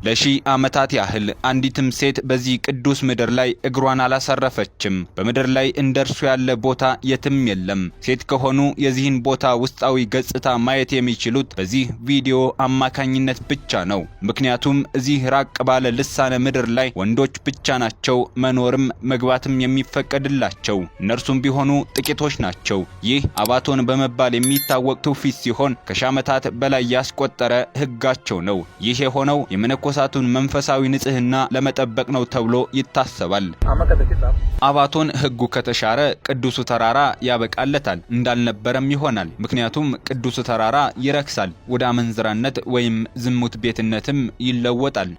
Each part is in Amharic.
ለሺህ ዓመታት ያህል አንዲትም ሴት በዚህ ቅዱስ ምድር ላይ እግሯን አላሳረፈችም። በምድር ላይ እንደርሱ ያለ ቦታ የትም የለም። ሴት ከሆኑ የዚህን ቦታ ውስጣዊ ገጽታ ማየት የሚችሉት በዚህ ቪዲዮ አማካኝነት ብቻ ነው። ምክንያቱም እዚህ ራቅ ባለ ልሳነ ምድር ላይ ወንዶች ብቻ ናቸው መኖርም መግባትም የሚፈቀድላቸው። እነርሱም ቢሆኑ ጥቂቶች ናቸው። ይህ አባቶን በመባል የሚታወቅ ትውፊት ሲሆን ከሺህ ዓመታት በላይ ያስቆጠረ ሕጋቸው ነው። ይህ የሆነው የመነኮሳቱን መንፈሳዊ ንጽህና ለመጠበቅ ነው ተብሎ ይታሰባል። አባቶን ሕጉ ከተሻረ ቅዱሱ ተራራ ያበቃለታል፣ እንዳልነበረም ይሆናል። ምክንያቱም ቅዱሱ ተራራ ይረክሳል፣ ወደ አመንዝራነት ወይም ዝሙት ቤትነትም ይለወጣል።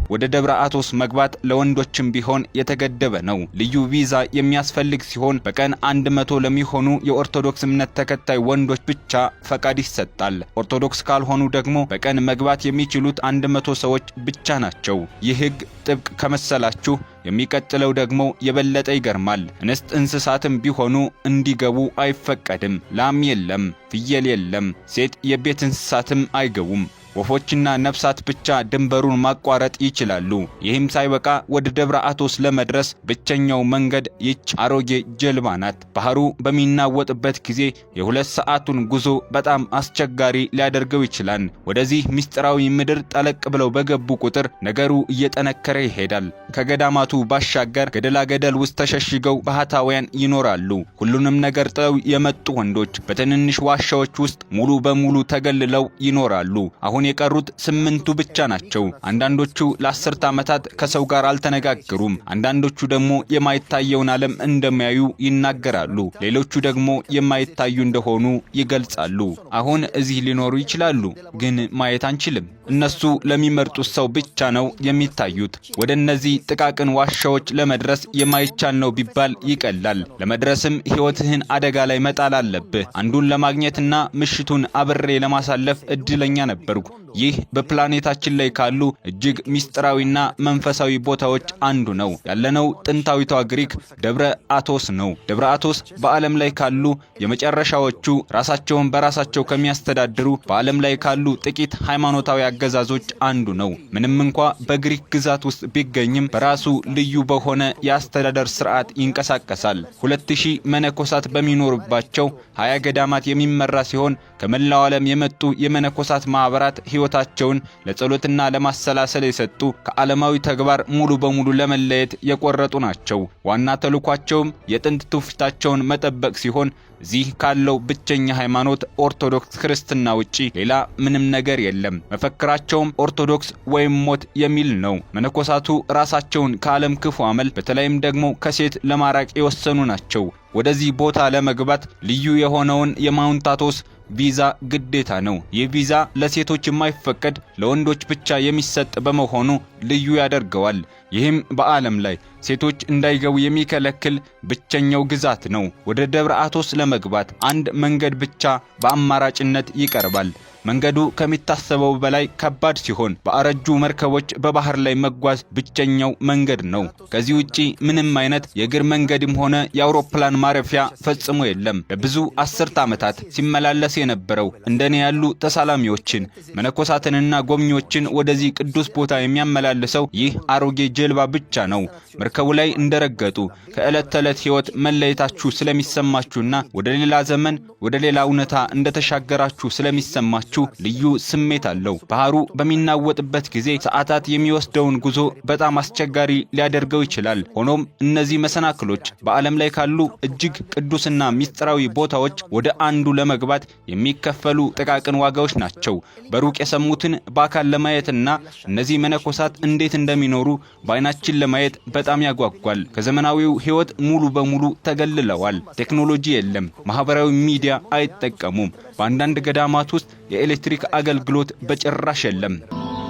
ወደ ደብረ አቶስ መግባት ለወንዶችም ቢሆን የተገደበ ነው። ልዩ ቪዛ የሚያስፈልግ ሲሆን በቀን 100 ለሚሆኑ የኦርቶዶክስ እምነት ተከታይ ወንዶች ብቻ ፈቃድ ይሰጣል። ኦርቶዶክስ ካልሆኑ ደግሞ በቀን መግባት የሚችሉት 100 ሰዎች ብቻ ናቸው። ይህ ሕግ ጥብቅ ከመሰላችሁ የሚቀጥለው ደግሞ የበለጠ ይገርማል። እንስት እንስሳትም ቢሆኑ እንዲገቡ አይፈቀድም። ላም የለም፣ ፍየል የለም፣ ሴት የቤት እንስሳትም አይገቡም። ወፎችና ነፍሳት ብቻ ድንበሩን ማቋረጥ ይችላሉ። ይህም ሳይበቃ ወደ ደብረ አቶስ ለመድረስ ብቸኛው መንገድ ይች አሮጌ ጀልባ ናት። ባህሩ በሚናወጥበት ጊዜ የ2 ሰዓቱን ጉዞ በጣም አስቸጋሪ ሊያደርገው ይችላል። ወደዚህ ምስጢራዊ ምድር ጠለቅ ብለው በገቡ ቁጥር ነገሩ እየጠነከረ ይሄዳል። ከገዳማቱ ባሻገር ገደላ ገደል ውስጥ ተሸሽገው ባህታውያን ይኖራሉ። ሁሉንም ነገር ጥለው የመጡ ወንዶች በትንንሽ ዋሻዎች ውስጥ ሙሉ በሙሉ ተገልለው ይኖራሉ። አሁን የቀሩት 8ቱ ብቻ ናቸው። አንዳንዶቹ ለ10 ዓመታት ከሰው ጋር አልተነጋገሩም። አንዳንዶቹ ደግሞ የማይታየውን ዓለም እንደሚያዩ ይናገራሉ። ሌሎቹ ደግሞ የማይታዩ እንደሆኑ ይገልጻሉ። አሁን እዚህ ሊኖሩ ይችላሉ፣ ግን ማየት አንችልም። እነሱ ለሚመርጡት ሰው ብቻ ነው የሚታዩት። ወደ እነዚህ ጥቃቅን ዋሻዎች ለመድረስ የማይቻል ነው ቢባል ይቀላል። ለመድረስም ሕይወትህን አደጋ ላይ መጣል አለብህ። አንዱን ለማግኘትና ምሽቱን አብሬ ለማሳለፍ እድለኛ ነበርኩ። ይህ በፕላኔታችን ላይ ካሉ እጅግ ሚስጥራዊና መንፈሳዊ ቦታዎች አንዱ ነው። ያለነው ጥንታዊቷ ግሪክ ደብረ አቶስ ነው። ደብረ አቶስ በዓለም ላይ ካሉ የመጨረሻዎቹ ራሳቸውን በራሳቸው ከሚያስተዳድሩ በዓለም ላይ ካሉ ጥቂት ሃይማኖታዊ አገዛዞች አንዱ ነው። ምንም እንኳ በግሪክ ግዛት ውስጥ ቢገኝም በራሱ ልዩ በሆነ የአስተዳደር ስርዓት ይንቀሳቀሳል። 2000 መነኮሳት በሚኖሩባቸው 20 ገዳማት የሚመራ ሲሆን ከመላው ዓለም የመጡ የመነኮሳት ማህበራት ሕይወታቸውን ለጸሎትና ለማሰላሰል የሰጡ ከዓለማዊ ተግባር ሙሉ በሙሉ ለመለየት የቆረጡ ናቸው። ዋና ተልኳቸውም የጥንት ትውፊታቸውን መጠበቅ ሲሆን እዚህ ካለው ብቸኛ ሃይማኖት ኦርቶዶክስ ክርስትና ውጪ ሌላ ምንም ነገር የለም። መፈክራቸውም ኦርቶዶክስ ወይም ሞት የሚል ነው። መነኮሳቱ ራሳቸውን ከዓለም ክፉ አመል በተለይም ደግሞ ከሴት ለማራቅ የወሰኑ ናቸው። ወደዚህ ቦታ ለመግባት ልዩ የሆነውን የማውንት አቶስ ቪዛ ግዴታ ነው። ይህ ቪዛ ለሴቶች የማይፈቀድ ለወንዶች ብቻ የሚሰጥ በመሆኑ ልዩ ያደርገዋል። ይህም በዓለም ላይ ሴቶች እንዳይገቡ የሚከለክል ብቸኛው ግዛት ነው። ወደ ደብረ አቶስ ለመግባት አንድ መንገድ ብቻ በአማራጭነት ይቀርባል። መንገዱ ከሚታሰበው በላይ ከባድ ሲሆን በአረጁ መርከቦች በባህር ላይ መጓዝ ብቸኛው መንገድ ነው። ከዚህ ውጪ ምንም አይነት የእግር መንገድም ሆነ የአውሮፕላን ማረፊያ ፈጽሞ የለም። ለብዙ 10 ዓመታት ሲመላለስ የነበረው እንደኔ ያሉ ተሳላሚዎችን መነኮሳትንና ጎብኚዎችን ወደዚህ ቅዱስ ቦታ የሚያመላልሰው ይህ አሮጌ ጀልባ ብቻ ነው። መርከቡ ላይ እንደረገጡ ከዕለት ተዕለት ሕይወት መለየታችሁ ስለሚሰማችሁና ወደ ሌላ ዘመን ወደ ሌላ እውነታ እንደተሻገራችሁ ስለሚሰማችሁ ልዩ ስሜት አለው። ባህሩ በሚናወጥበት ጊዜ ሰዓታት የሚወስደውን ጉዞ በጣም አስቸጋሪ ሊያደርገው ይችላል። ሆኖም እነዚህ መሰናክሎች በዓለም ላይ ካሉ እጅግ ቅዱስና ሚስጥራዊ ቦታዎች ወደ አንዱ ለመግባት የሚከፈሉ ጥቃቅን ዋጋዎች ናቸው። በሩቅ የሰሙትን በአካል ለማየትና እነዚህ መነኮሳት እንዴት እንደሚኖሩ በዓይናችን ለማየት በጣም ያጓጓል። ከዘመናዊው ሕይወት ሙሉ በሙሉ ተገልለዋል። ቴክኖሎጂ የለም። ማህበራዊ ሚዲያ አይጠቀሙም። በአንዳንድ ገዳማት ውስጥ የኤሌክትሪክ አገልግሎት በጭራሽ የለም።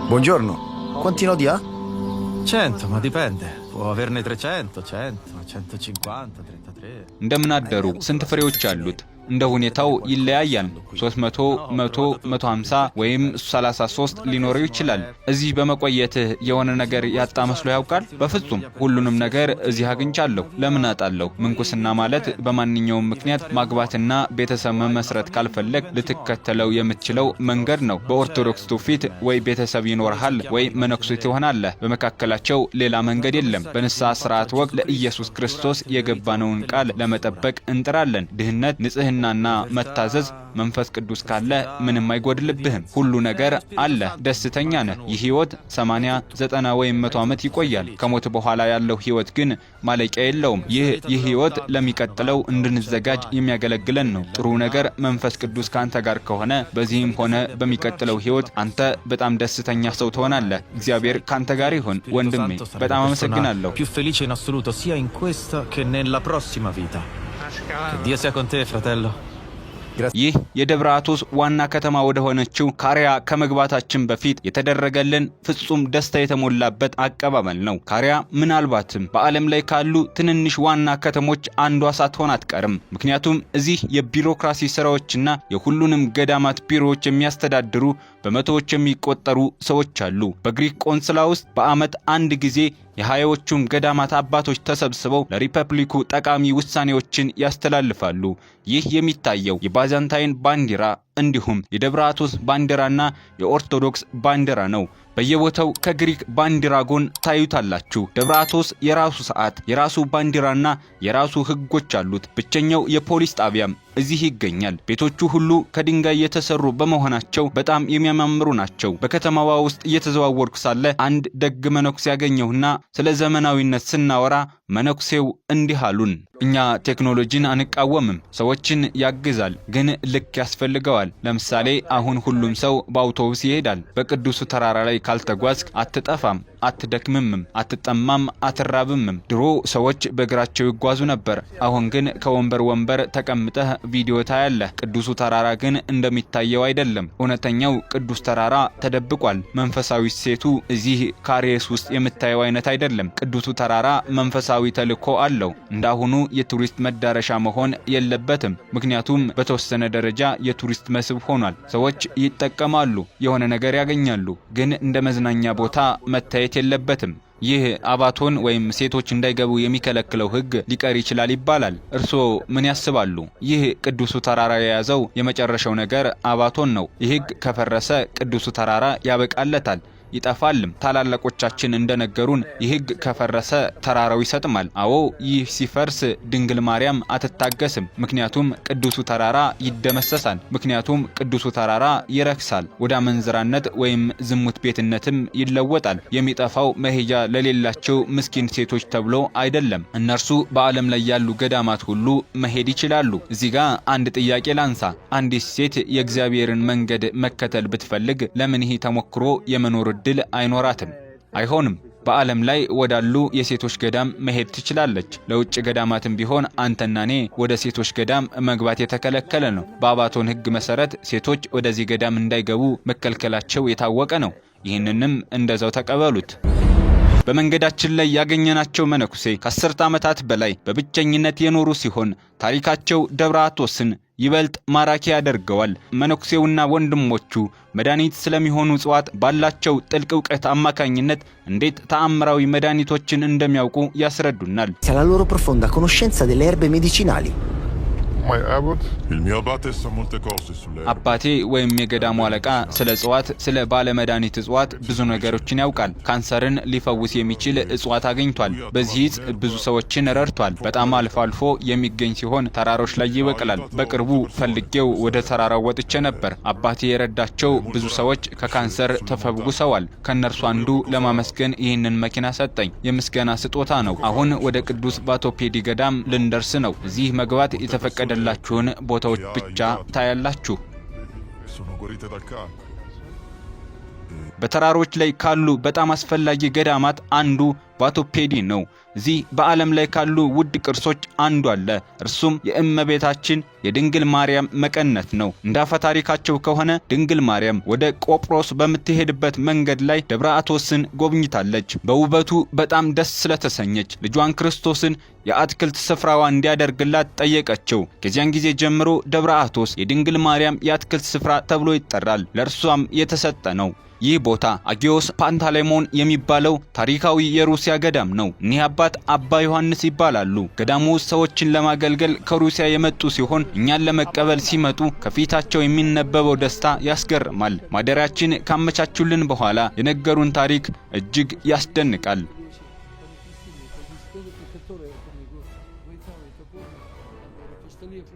Buongiorno, quanti nodi ha? 100, ma dipende. Può averne 300, 100, 150, 33. እንደምን አደሩ? ስንት ፍሬዎች አሉት? እንደ ሁኔታው ይለያያል። 300፣ 100፣ 150 ወይም 33 ሊኖረው ይችላል። እዚህ በመቆየትህ የሆነ ነገር ያጣ መስሎ ያውቃል? በፍጹም። ሁሉንም ነገር እዚህ አግኝቻለሁ። ለምን አጣለሁ? ምንኩስና ማለት በማንኛውም ምክንያት ማግባትና ቤተሰብ መመስረት ካልፈለግ ልትከተለው የምትችለው መንገድ ነው። በኦርቶዶክስ ትውፊት ወይ ቤተሰብ ይኖርሃል ወይ መነኩሴ ትሆናለህ። በመካከላቸው ሌላ መንገድ የለም። በንስሐ ስርዓት ወቅት ለኢየሱስ ክርስቶስ የገባነውን ቃል ለመጠበቅ እንጥራለን። ድህነት፣ ንጽህናና መታዘዝ መንፈስ ቅዱስ ካለ ምንም አይጎድልብህም። ሁሉ ነገር አለ። ደስተኛ ነህ። ይህ ህይወት 80፣ 90 ወይም 100 ዓመት ይቆያል። ከሞት በኋላ ያለው ህይወት ግን ማለቂያ የለውም። ይህ ህይወት ለሚቀጥለው እንድንዘጋጅ የሚያገለግለን ነው። ጥሩ ነገር መንፈስ ቅዱስ ካንተ ጋር ከሆነ በዚህም ሆነ በሚቀጥለው ህይወት አንተ በጣም ደስተኛ ሰው ትሆናለህ። እግዚአብሔር ካንተ ጋር ይሁን ወንድሜ። በጣም አመሰግናለሁ። più felice in assoluto sia in questa che nella prossima vita. Che Dio sia con te, fratello. ይህ የደብረ አቶስ ዋና ከተማ ወደ ሆነችው ካሪያ ከመግባታችን በፊት የተደረገልን ፍጹም ደስታ የተሞላበት አቀባበል ነው። ካሪያ ምናልባትም በዓለም ላይ ካሉ ትንንሽ ዋና ከተሞች አንዷ ሳትሆን አትቀርም። ምክንያቱም እዚህ የቢሮክራሲ ስራዎችና የሁሉንም ገዳማት ቢሮዎች የሚያስተዳድሩ በመቶዎች የሚቆጠሩ ሰዎች አሉ። በግሪክ ቆንስላ ውስጥ በዓመት አንድ ጊዜ የሃያዎቹን ገዳማት አባቶች ተሰብስበው ለሪፐብሊኩ ጠቃሚ ውሳኔዎችን ያስተላልፋሉ። ይህ የሚታየው የባዛንታይን ባንዲራ እንዲሁም የደብረ አቶስ ባንዲራና የኦርቶዶክስ ባንዲራ ነው። በየቦታው ከግሪክ ባንዲራ ጎን ታዩታላችሁ። ደብረ አቶስ የራሱ ሰዓት፣ የራሱ ባንዲራና የራሱ ህጎች አሉት። ብቸኛው የፖሊስ ጣቢያም እዚህ ይገኛል። ቤቶቹ ሁሉ ከድንጋይ የተሰሩ በመሆናቸው በጣም የሚያማምሩ ናቸው። በከተማዋ ውስጥ እየተዘዋወርኩ ሳለ አንድ ደግ መነኩሴ ያገኘሁና ስለ ዘመናዊነት ስናወራ መነኩሴው እንዲህ አሉን። እኛ ቴክኖሎጂን አንቃወምም፣ ሰዎችን ያግዛል፣ ግን ልክ ያስፈልገዋል። ለምሳሌ አሁን ሁሉም ሰው በአውቶቡስ ይሄዳል። በቅዱሱ ተራራ ላይ ካልተጓዝክ አትጠፋም፣ አትደክምም፣ አትጠማም፣ አትራብምም። ድሮ ሰዎች በእግራቸው ይጓዙ ነበር። አሁን ግን ከወንበር ወንበር ተቀምጠህ ቪዲዮ ታያለህ። ቅዱሱ ተራራ ግን እንደሚታየው አይደለም። እውነተኛው ቅዱስ ተራራ ተደብቋል። መንፈሳዊ ሴቱ እዚህ ካሬስ ውስጥ የምታየው አይነት አይደለም። ቅዱሱ ተራራ መንፈሳዊ ተልእኮ አለው። እንዳሁኑ የቱሪስት መዳረሻ መሆን የለበትም። ምክንያቱም በተወሰነ ደረጃ የቱሪስት መስህብ ሆኗል። ሰዎች ይጠቀማሉ፣ የሆነ ነገር ያገኛሉ፣ ግን እንደ መዝናኛ ቦታ መታየት የለበትም። ይህ አባቶን ወይም ሴቶች እንዳይገቡ የሚከለክለው ህግ ሊቀር ይችላል ይባላል። እርስዎ ምን ያስባሉ? ይህ ቅዱሱ ተራራ የያዘው የመጨረሻው ነገር አባቶን ነው። ይህ ህግ ከፈረሰ ቅዱሱ ተራራ ያበቃለታል፣ ይጠፋልም። ታላላቆቻችን እንደነገሩን ይህ ህግ ከፈረሰ ተራራው ይሰጥማል። አዎ፣ ይህ ሲፈርስ ድንግል ማርያም አትታገስም። ምክንያቱም ቅዱሱ ተራራ ይደመሰሳል። ምክንያቱም ቅዱሱ ተራራ ይረክሳል፣ ወደ አመንዝራነት ወይም ዝሙት ቤትነትም ይለወጣል። የሚጠፋው መሄጃ ለሌላቸው ምስኪን ሴቶች ተብሎ አይደለም። እነርሱ በዓለም ላይ ያሉ ገዳማት ሁሉ መሄድ ይችላሉ። እዚህ ጋር አንድ ጥያቄ ላንሳ። አንዲት ሴት የእግዚአብሔርን መንገድ መከተል ብትፈልግ ለምን ይህ ተሞክሮ የመኖር እድል አይኖራትም? አይሆንም። በዓለም ላይ ወዳሉ የሴቶች ገዳም መሄድ ትችላለች። ለውጭ ገዳማትም ቢሆን አንተና እኔ ወደ ሴቶች ገዳም መግባት የተከለከለ ነው። በአባቶን ህግ መሰረት ሴቶች ወደዚህ ገዳም እንዳይገቡ መከልከላቸው የታወቀ ነው። ይህንንም እንደዛው ተቀበሉት። በመንገዳችን ላይ ያገኘናቸው መነኩሴ ከ10 ዓመታት በላይ በብቸኝነት የኖሩ ሲሆን ታሪካቸው ደብረ አቶስን ይበልጥ ማራኪ ያደርገዋል። መነኩሴውና ወንድሞቹ መድኃኒት ስለሚሆኑ እጽዋት ባላቸው ጥልቅ እውቀት አማካኝነት እንዴት ተአምራዊ መድኃኒቶችን እንደሚያውቁ ያስረዱናል። La loro profonda conoscenza delle erbe medicinali. My abbot? Il mio abate sa molte cose sulle erbe. አባቴ ወይም የገዳሙ አለቃ ስለ እጽዋት፣ ስለ ባለ መድኃኒት እጽዋት ብዙ ነገሮችን ያውቃል። ካንሰርን ሊፈውስ የሚችል እጽዋት አግኝቷል። በዚህ እጽ ብዙ ሰዎችን ረድቷል። በጣም አልፎ አልፎ የሚገኝ ሲሆን ተራሮች ላይ ይበቅላል። በቅርቡ ፈልጌው ወደ ተራራው ወጥቼ ነበር። አባቴ የረዳቸው ብዙ ሰዎች ከካንሰር ተፈውሰዋል። ከነርሱ አንዱ ለማመስገን ይህንን መኪና ሰጠኝ። የምስጋና ስጦታ ነው። አሁን ወደ ቅዱስ ባቶፔዲ ገዳም ልንደርስ ነው። እዚህ መግባት የተፈቀደ ላችሁን ቦታዎች ብቻ ታያላችሁ። Sono guarite dal cancro. በተራሮች ላይ ካሉ በጣም አስፈላጊ ገዳማት አንዱ ቫቶፔዲ ነው። እዚህ በዓለም ላይ ካሉ ውድ ቅርሶች አንዱ አለ። እርሱም የእመቤታችን የድንግል ማርያም መቀነት ነው። እንዳፈ ታሪካቸው ከሆነ ድንግል ማርያም ወደ ቆጵሮስ በምትሄድበት መንገድ ላይ ደብረ አቶስን ጎብኝታለች። በውበቱ በጣም ደስ ስለተሰኘች ልጇን ክርስቶስን የአትክልት ስፍራዋ እንዲያደርግላት ጠየቀችው። ከዚያን ጊዜ ጀምሮ ደብረ አቶስ የድንግል ማርያም የአትክልት ስፍራ ተብሎ ይጠራል። ለእርሷም የተሰጠ ነው። ይህ ቦታ አጊዮስ ፓንታሌሞን የሚባለው ታሪካዊ የሩሲያ ገዳም ነው። እኒህ አባት አባ ዮሐንስ ይባላሉ። ገዳሙ ሰዎችን ለማገልገል ከሩሲያ የመጡ ሲሆን እኛን ለመቀበል ሲመጡ ከፊታቸው የሚነበበው ደስታ ያስገርማል። ማደሪያችን ካመቻቹልን በኋላ የነገሩን ታሪክ እጅግ ያስደንቃል።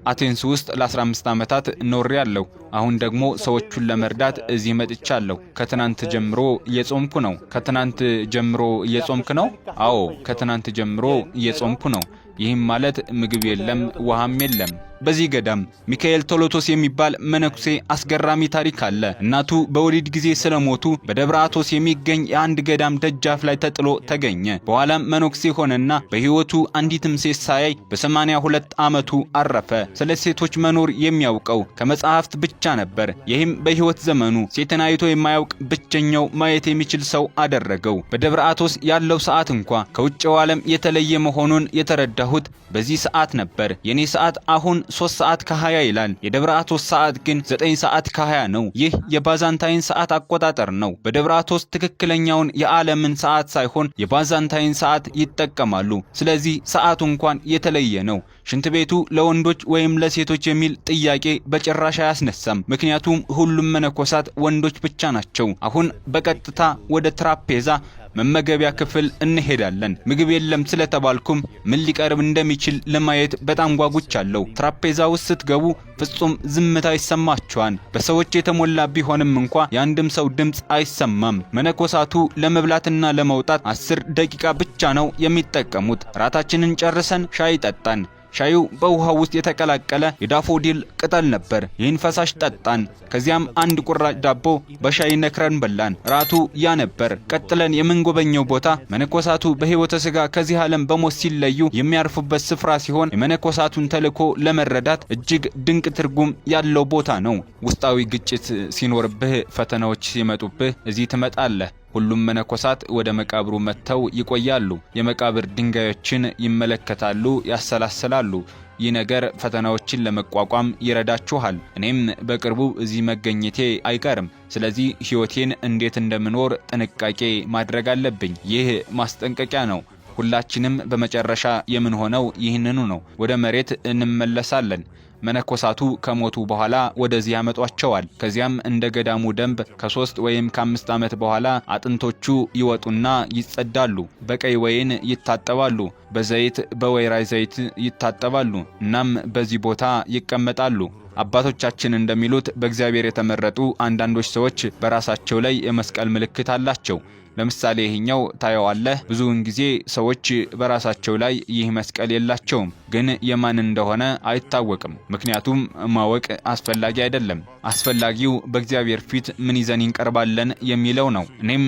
አቴንስ ውስጥ ለ15 ዓመታት ኖሬያለሁ። አሁን ደግሞ ሰዎቹን ለመርዳት እዚህ መጥቻለሁ። ከትናንት ጀምሮ እየጾምኩ ነው። ከትናንት ጀምሮ እየጾምክ ነው? አዎ፣ ከትናንት ጀምሮ እየጾምኩ ነው። ይህም ማለት ምግብ የለም፣ ውሃም የለም። በዚህ ገዳም ሚካኤል ቶሎቶስ የሚባል መነኩሴ አስገራሚ ታሪክ አለ። እናቱ በወሊድ ጊዜ ስለሞቱ በደብረ አቶስ የሚገኝ የአንድ ገዳም ደጃፍ ላይ ተጥሎ ተገኘ። በኋላም መነኩሴ ሆነና በሕይወቱ አንዲትም ሴት ሳያይ በ82 ዓመቱ አረፈ። ስለ ሴቶች መኖር የሚያውቀው ከመጽሐፍት ብቻ ነበር። ይህም በሕይወት ዘመኑ ሴትን አይቶ የማያውቅ ብቸኛው ማየት የሚችል ሰው አደረገው። በደብረ አቶስ ያለው ሰዓት እንኳ ከውጭው ዓለም የተለየ መሆኑን የተረዳሁት በዚህ ሰዓት ነበር። የኔ ሰዓት አሁን 3 ሰዓት ከ20 ይላል። የደብረ አቶስ ሰዓት ግን 9 ሰዓት ከ20 ነው። ይህ የባዛንታይን ሰዓት አቆጣጠር ነው። በደብረ አቶስ ትክክለኛውን የዓለምን ሰዓት ሳይሆን የባዛንታይን ሰዓት ይጠቀማሉ። ስለዚህ ሰዓቱ እንኳን የተለየ ነው። ሽንት ቤቱ ለወንዶች ወይም ለሴቶች የሚል ጥያቄ በጭራሽ አያስነሳም። ምክንያቱም ሁሉም መነኮሳት ወንዶች ብቻ ናቸው። አሁን በቀጥታ ወደ ትራፔዛ መመገቢያ ክፍል እንሄዳለን። ምግብ የለም ስለተባልኩም ምን ሊቀርብ እንደሚችል ለማየት በጣም ጓጉቻለሁ። ትራፔዛ ውስጥ ስትገቡ ፍጹም ዝምታ ይሰማችኋል። በሰዎች የተሞላ ቢሆንም እንኳ የአንድም ሰው ድምፅ አይሰማም። መነኮሳቱ ለመብላትና ለመውጣት 10 ደቂቃ ብቻ ነው የሚጠቀሙት። ራታችንን ጨርሰን ሻይ ጠጣን። ሻዩ በውሃ ውስጥ የተቀላቀለ የዳፎዲል ቅጠል ነበር። ይህን ፈሳሽ ጠጣን። ከዚያም አንድ ቁራጭ ዳቦ በሻይ ነክረን በላን። ራቱ ያ ነበር። ቀጥለን የምንጎበኘው ቦታ መነኮሳቱ በሕይወተ ሥጋ ከዚህ ዓለም በሞት ሲለዩ የሚያርፉበት ስፍራ ሲሆን የመነኮሳቱን ተልእኮ ለመረዳት እጅግ ድንቅ ትርጉም ያለው ቦታ ነው። ውስጣዊ ግጭት ሲኖርብህ፣ ፈተናዎች ሲመጡብህ እዚህ ትመጣለህ። ሁሉም መነኮሳት ወደ መቃብሩ መጥተው ይቆያሉ። የመቃብር ድንጋዮችን ይመለከታሉ፣ ያሰላስላሉ። ይህ ነገር ፈተናዎችን ለመቋቋም ይረዳችኋል። እኔም በቅርቡ እዚህ መገኘቴ አይቀርም። ስለዚህ ሕይወቴን እንዴት እንደምኖር ጥንቃቄ ማድረግ አለብኝ። ይህ ማስጠንቀቂያ ነው። ሁላችንም በመጨረሻ የምንሆነው ይህንኑ ነው። ወደ መሬት እንመለሳለን። መነኮሳቱ ከሞቱ በኋላ ወደዚህ ያመጧቸዋል። ከዚያም እንደ ገዳሙ ደንብ ከ3 ወይም ከ5 ዓመት በኋላ አጥንቶቹ ይወጡና ይጸዳሉ። በቀይ ወይን ይታጠባሉ። በዘይት በወይራ ዘይት ይታጠባሉ። እናም በዚህ ቦታ ይቀመጣሉ። አባቶቻችን እንደሚሉት በእግዚአብሔር የተመረጡ አንዳንዶች ሰዎች በራሳቸው ላይ የመስቀል ምልክት አላቸው። ለምሳሌ ይሄኛው ታየዋለህ። ብዙውን ጊዜ ሰዎች በራሳቸው ላይ ይህ መስቀል የላቸውም፣ ግን የማን እንደሆነ አይታወቅም። ምክንያቱም ማወቅ አስፈላጊ አይደለም። አስፈላጊው በእግዚአብሔር ፊት ምን ይዘን እንቀርባለን የሚለው ነው። እኔም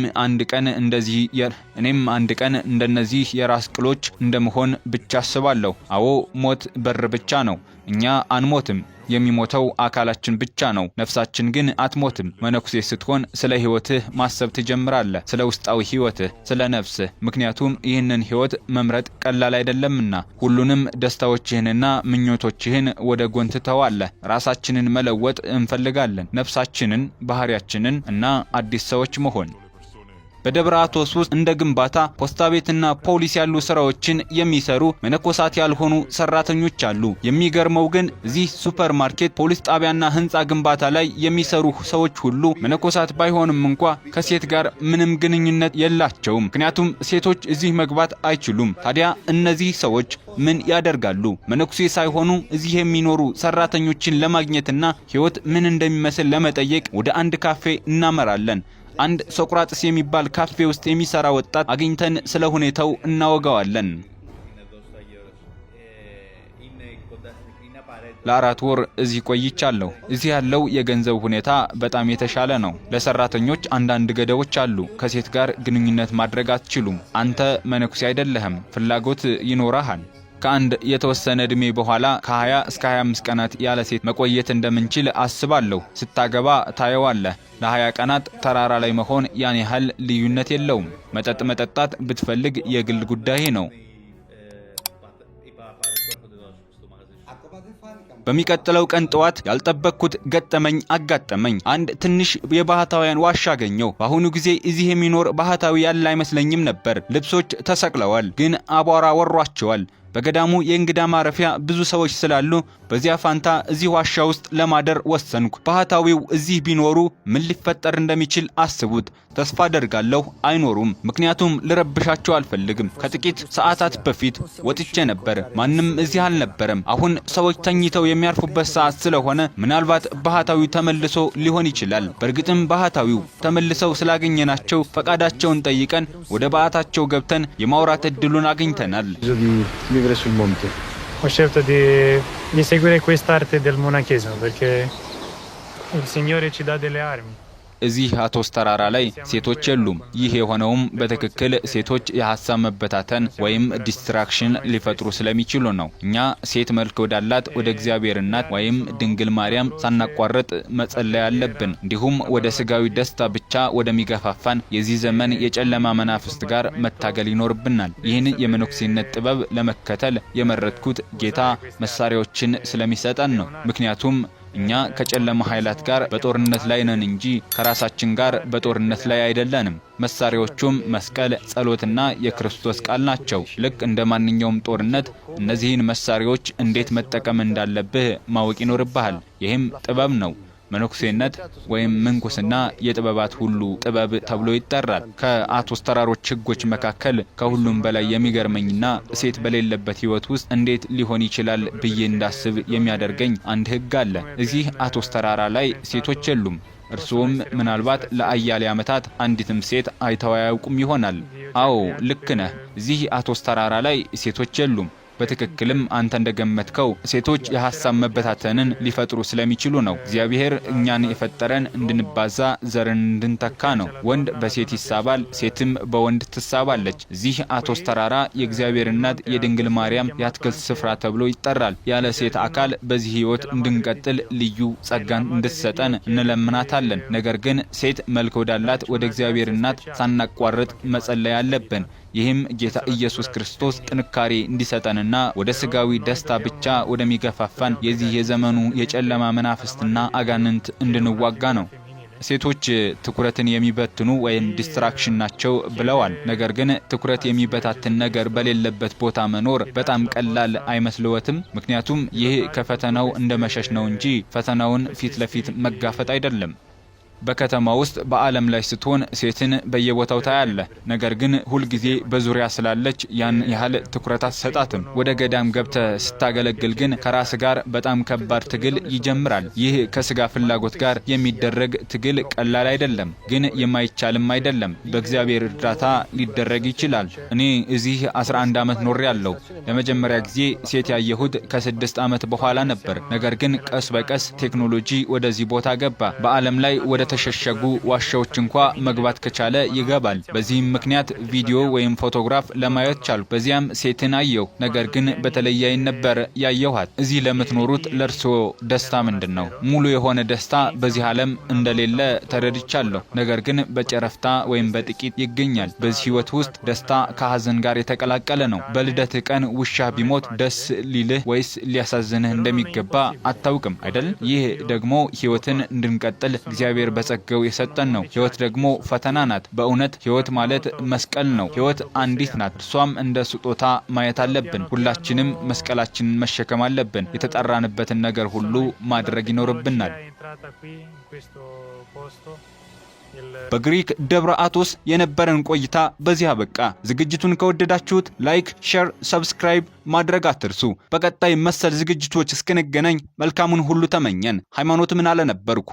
አንድ ቀን እንደነዚህ የራስ ቅሎች እንደመሆን ብቻ አስባለሁ። አዎ፣ ሞት በር ብቻ ነው። እኛ አንሞትም። የሚሞተው አካላችን ብቻ ነው። ነፍሳችን ግን አትሞትም። መነኩሴ ስትሆን ስለ ሕይወትህ ማሰብ ትጀምራለህ፣ ስለ ውስጣዊ ሕይወትህ፣ ስለ ነፍስህ። ምክንያቱም ይህንን ሕይወት መምረጥ ቀላል አይደለምና ሁሉንም ደስታዎችህንና ምኞቶችህን ወደ ጎን ትተዋለህ። ራሳችንን መለወጥ እንፈልጋለን። ነፍሳችንን፣ ባህሪያችንን እና አዲስ ሰዎች መሆን። በደብረ አቶስ ውስጥ እንደ ግንባታ፣ ፖስታ ቤትና ፖሊስ ያሉ ስራዎችን የሚሰሩ መነኮሳት ያልሆኑ ሰራተኞች አሉ። የሚገርመው ግን እዚህ ሱፐርማርኬት፣ ፖሊስ ጣቢያና ህንጻ ግንባታ ላይ የሚሰሩ ሰዎች ሁሉ መነኮሳት ባይሆንም እንኳ ከሴት ጋር ምንም ግንኙነት የላቸውም። ምክንያቱም ሴቶች እዚህ መግባት አይችሉም። ታዲያ እነዚህ ሰዎች ምን ያደርጋሉ? መነኩሴ ሳይሆኑ እዚህ የሚኖሩ ሰራተኞችን ለማግኘትና ህይወት ምን እንደሚመስል ለመጠየቅ ወደ አንድ ካፌ እናመራለን። አንድ ሶቅራጥስ የሚባል ካፌ ውስጥ የሚሰራ ወጣት አግኝተን ስለ ሁኔታው እናወጋዋለን። ለ4 ወር እዚህ ቆይቻለሁ። እዚህ ያለው የገንዘብ ሁኔታ በጣም የተሻለ ነው። ለሰራተኞች አንዳንድ ገደቦች አሉ። ከሴት ጋር ግንኙነት ማድረግ አትችሉም። አንተ መነኩሴ አይደለህም። ፍላጎት ይኖርሃል። ከአንድ የተወሰነ እድሜ በኋላ ከ20 እስከ 25 ቀናት ያለ ሴት መቆየት እንደምንችል አስባለሁ። ስታገባ ታየዋለህ። ለ20 ቀናት ተራራ ላይ መሆን ያን ያህል ልዩነት የለውም። መጠጥ መጠጣት ብትፈልግ የግል ጉዳይ ነው። በሚቀጥለው ቀን ጠዋት ያልጠበቅኩት ገጠመኝ አጋጠመኝ። አንድ ትንሽ የባህታውያን ዋሻ አገኘው። በአሁኑ ጊዜ እዚህ የሚኖር ባህታዊ ያለ አይመስለኝም ነበር። ልብሶች ተሰቅለዋል፣ ግን አቧራ ወሯቸዋል። በገዳሙ የእንግዳ ማረፊያ ብዙ ሰዎች ስላሉ በዚያ ፋንታ እዚህ ዋሻ ውስጥ ለማደር ወሰንኩ። ባህታዊው እዚህ ቢኖሩ ምን ሊፈጠር እንደሚችል አስቡት። ተስፋ አደርጋለሁ አይኖሩም፣ ምክንያቱም ልረብሻቸው አልፈልግም። ከጥቂት ሰዓታት በፊት ወጥቼ ነበር፣ ማንም እዚህ አልነበረም። አሁን ሰዎች ተኝተው የሚያርፉበት ሰዓት ስለሆነ ምናልባት ባህታዊው ተመልሶ ሊሆን ይችላል። በእርግጥም ባህታዊው ተመልሰው ስላገኘናቸው ፈቃዳቸውን ጠይቀን ወደ በዓታቸው ገብተን የማውራት እድሉን አግኝተናል። sul monte. Ho scelto di seguire quest'arte del monachesimo perché il Signore ci dà delle armi. እዚህ አቶስ ተራራ ላይ ሴቶች የሉም። ይህ የሆነውም በትክክል ሴቶች የሐሳብ መበታተን ወይም ዲስትራክሽን ሊፈጥሩ ስለሚችሉ ነው። እኛ ሴት መልክ ወዳላት ወደ እግዚአብሔር እናት ወይም ድንግል ማርያም ሳናቋርጥ መጸለይ አለብን። እንዲሁም ወደ ስጋዊ ደስታ ብቻ ወደሚገፋፋን የዚህ ዘመን የጨለማ መናፍስት ጋር መታገል ይኖርብናል። ይህን የመነኩሴነት ጥበብ ለመከተል የመረጥኩት ጌታ መሳሪያዎችን ስለሚሰጠን ነው። ምክንያቱም እኛ ከጨለማ ኃይላት ጋር በጦርነት ላይ ነን እንጂ ከራሳችን ጋር በጦርነት ላይ አይደለንም። መሳሪያዎቹም መስቀል፣ ጸሎትና የክርስቶስ ቃል ናቸው። ልክ እንደ ማንኛውም ጦርነት እነዚህን መሳሪያዎች እንዴት መጠቀም እንዳለብህ ማወቅ ይኖርብሃል። ይህም ጥበብ ነው። መነኩሴነት ወይም ምንኩስና የጥበባት ሁሉ ጥበብ ተብሎ ይጠራል። ከአቶስ ተራሮች ሕጎች መካከል ከሁሉም በላይ የሚገርመኝና ሴት በሌለበት ሕይወት ውስጥ እንዴት ሊሆን ይችላል ብዬ እንዳስብ የሚያደርገኝ አንድ ሕግ አለ። እዚህ አቶስ ተራራ ላይ ሴቶች የሉም። እርሱም ምናልባት ለአያሌ ዓመታት አንዲትም ሴት አይተው አያውቁም ይሆናል። አዎ ልክ ነህ። እዚህ አቶስ ተራራ ላይ ሴቶች የሉም። በትክክልም አንተ እንደገመትከው ሴቶች የሐሳብ መበታተንን ሊፈጥሩ ስለሚችሉ ነው። እግዚአብሔር እኛን የፈጠረን እንድንባዛ ዘርን እንድንተካ ነው። ወንድ በሴት ይሳባል፣ ሴትም በወንድ ትሳባለች። እዚህ አቶስ ተራራ የእግዚአብሔር እናት የድንግል ማርያም የአትክልት ስፍራ ተብሎ ይጠራል። ያለ ሴት አካል በዚህ ሕይወት እንድንቀጥል ልዩ ጸጋን እንድትሰጠን እንለምናታለን። ነገር ግን ሴት መልክ ወዳላት ወደ እግዚአብሔር እናት ሳናቋርጥ መጸለይ አለብን። ይህም ጌታ ኢየሱስ ክርስቶስ ጥንካሬ እንዲሰጠንና ወደ ስጋዊ ደስታ ብቻ ወደሚገፋፋን የዚህ የዘመኑ የጨለማ መናፍስትና አጋንንት እንድንዋጋ ነው። ሴቶች ትኩረትን የሚበትኑ ወይም ዲስትራክሽን ናቸው ብለዋል። ነገር ግን ትኩረት የሚበታትን ነገር በሌለበት ቦታ መኖር በጣም ቀላል አይመስልዎትም? ምክንያቱም ይህ ከፈተናው እንደመሸሽ ነው እንጂ ፈተናውን ፊት ለፊት መጋፈጥ አይደለም። በከተማ ውስጥ በዓለም ላይ ስትሆን ሴትን በየቦታው ታያለህ። ነገር ግን ሁልጊዜ በዙሪያ ስላለች ያን ያህል ትኩረት አትሰጣትም። ወደ ገዳም ገብተህ ስታገለግል ግን ከራስ ጋር በጣም ከባድ ትግል ይጀምራል። ይህ ከስጋ ፍላጎት ጋር የሚደረግ ትግል ቀላል አይደለም፣ ግን የማይቻልም አይደለም። በእግዚአብሔር እርዳታ ሊደረግ ይችላል። እኔ እዚህ 11 ዓመት ኖሬያለሁ። ለመጀመሪያ ጊዜ ሴት ያየሁት ከ6 ዓመት በኋላ ነበር። ነገር ግን ቀስ በቀስ ቴክኖሎጂ ወደዚህ ቦታ ገባ። በዓለም ላይ ወደ ተሸሸጉ ዋሻዎች እንኳ መግባት ከቻለ ይገባል። በዚህም ምክንያት ቪዲዮ ወይም ፎቶግራፍ ለማየት ቻልኩ። በዚያም ሴትን አየሁ። ነገር ግን በተለየ ዓይን ነበር ያየኋት። እዚህ ለምትኖሩት ለእርስዎ ደስታ ምንድን ነው? ሙሉ የሆነ ደስታ በዚህ ዓለም እንደሌለ ተረድቻለሁ። ነገር ግን በጨረፍታ ወይም በጥቂት ይገኛል። በዚህ ሕይወት ውስጥ ደስታ ከሐዘን ጋር የተቀላቀለ ነው። በልደትህ ቀን ውሻ ቢሞት ደስ ሊልህ ወይስ ሊያሳዝንህ እንደሚገባ አታውቅም አይደል? ይህ ደግሞ ሕይወትን እንድንቀጥል እግዚአብሔር በጸጋው የሰጠን ነው። ሕይወት ደግሞ ፈተና ናት። በእውነት ሕይወት ማለት መስቀል ነው። ሕይወት አንዲት ናት። እሷም እንደ ስጦታ ማየት አለብን። ሁላችንም መስቀላችንን መሸከም አለብን። የተጠራንበትን ነገር ሁሉ ማድረግ ይኖርብናል። በግሪክ ደብረ አቶስ የነበረን ቆይታ በዚህ አበቃ። ዝግጅቱን ከወደዳችሁት ላይክ፣ ሼር፣ ሰብስክራይብ ማድረግ አትርሱ። በቀጣይ መሰል ዝግጅቶች እስክንገናኝ መልካሙን ሁሉ ተመኘን። ሃይማኖት ምን አለ ነበርኩ።